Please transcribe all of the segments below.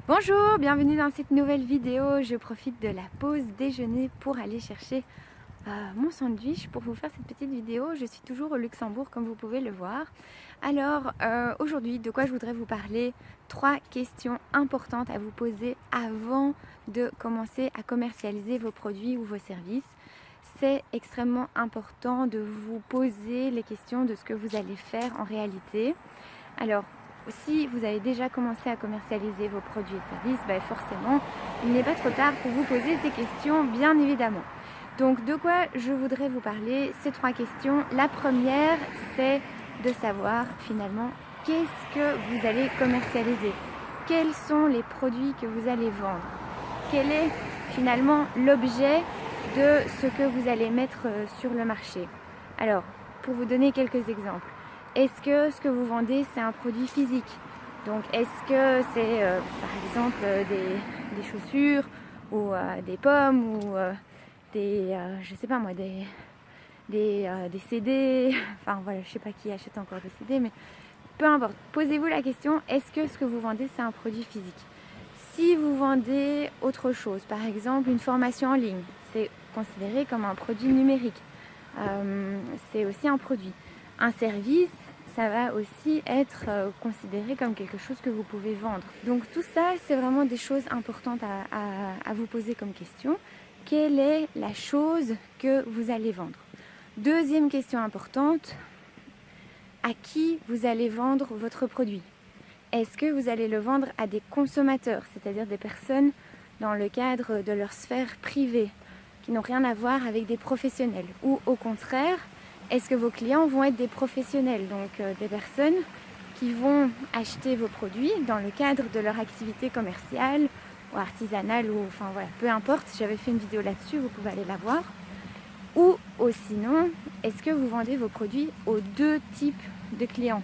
Bonjour, bienvenue dans cette nouvelle vidéo. Je profite de la pause déjeuner pour aller chercher mon sandwich pour vous faire cette petite vidéo. Je suis toujours au Luxembourg comme vous pouvez le voir. Alors aujourd'hui, de quoi je voudrais vous parler? 3 questions importantes à vous poser avant de commencer à commercialiser vos produits ou vos services. C'est extrêmement important de vous poser les questions de ce que vous allez faire en réalité. Alors, si vous avez déjà commencé à commercialiser vos produits et services, forcément, il n'est pas trop tard pour vous poser ces questions, bien évidemment. Donc, de quoi je voudrais vous parler? Ces 3 questions. La première, c'est de savoir finalement qu'est-ce que vous allez commercialiser. Quels sont les produits que vous allez vendre? Quel est finalement l'objet de ce que vous allez mettre sur le marché? Alors, pour vous donner quelques exemples. Est-ce que ce que vous vendez, c'est un produit physique? Donc, est-ce que c'est par exemple des chaussures ou des pommes ou je sais pas moi, des CD? Enfin voilà, je sais pas qui achète encore des CD, mais peu importe. Posez-vous la question, est-ce que ce que vous vendez, c'est un produit physique? Si vous vendez autre chose, par exemple une formation en ligne, c'est considéré comme un produit numérique. C'est aussi un produit. Un service, ça va aussi être considéré comme quelque chose que vous pouvez vendre. Donc tout ça, c'est vraiment des choses importantes à vous poser comme question. Quelle est la chose que vous allez vendre? Deuxième question importante, à qui vous allez vendre votre produit? Est-ce que vous allez le vendre à des consommateurs, c'est-à-dire des personnes dans le cadre de leur sphère privée, qui n'ont rien à voir avec des professionnels? Ou au contraire, est-ce que vos clients vont être des professionnels, donc des personnes qui vont acheter vos produits dans le cadre de leur activité commerciale ou artisanale, ou enfin voilà, peu importe, j'avais fait une vidéo là-dessus, vous pouvez aller la voir. Ou sinon, est-ce que vous vendez vos produits aux 2 types de clients?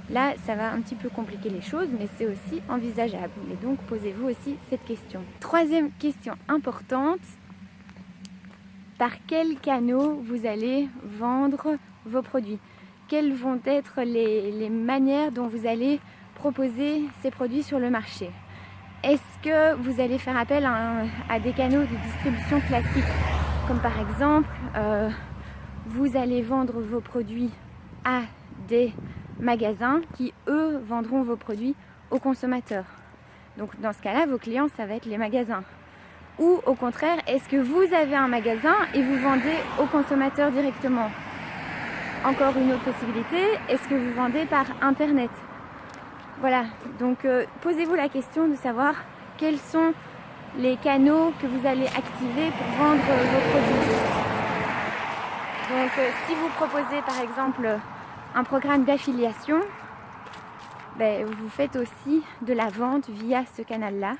Là, ça va un petit peu compliquer les choses, mais c'est aussi envisageable. Et donc, posez-vous aussi cette question. Troisième question importante, par quels canaux vous allez vendre vos produits? Quelles vont être les manières dont vous allez proposer ces produits sur le marché? Est-ce que vous allez faire appel à des canaux de distribution classiques? Comme par exemple, vous allez vendre vos produits à des magasins qui, eux, vendront vos produits aux consommateurs. Donc dans ce cas-là, vos clients, ça va être les magasins. Ou au contraire, est-ce que vous avez un magasin et vous vendez aux consommateurs directement? Encore une autre possibilité, est-ce que vous vendez par Internet? Voilà, donc posez-vous la question de savoir quels sont les canaux que vous allez activer pour vendre vos produits. Donc si vous proposez par exemple un programme d'affiliation, vous faites aussi de la vente via ce canal-là.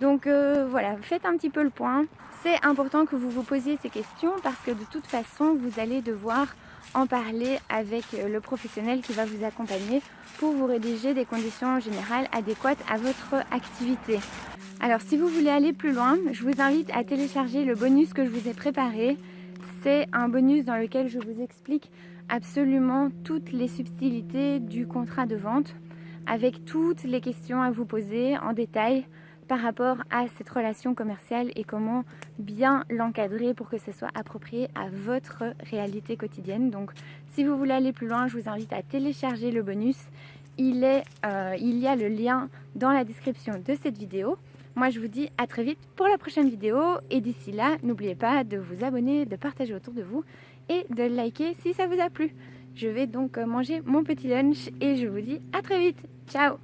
Donc voilà, faites un petit peu le point. C'est important que vous vous posiez ces questions parce que de toute façon, vous allez devoir en parler avec le professionnel qui va vous accompagner pour vous rédiger des conditions générales adéquates à votre activité. Alors si vous voulez aller plus loin, je vous invite à télécharger le bonus que je vous ai préparé. C'est un bonus dans lequel je vous explique absolument toutes les subtilités du contrat de vente avec toutes les questions à vous poser en détail par rapport à cette relation commerciale et comment bien l'encadrer pour que ce soit approprié à votre réalité quotidienne. Donc si vous voulez aller plus loin, je vous invite à télécharger le bonus. Il y a le lien dans la description de cette vidéo. Moi je vous dis à très vite pour la prochaine vidéo et d'ici là, n'oubliez pas de vous abonner, de partager autour de vous et de liker si ça vous a plu. Je vais donc manger mon petit lunch et je vous dis à très vite. Ciao!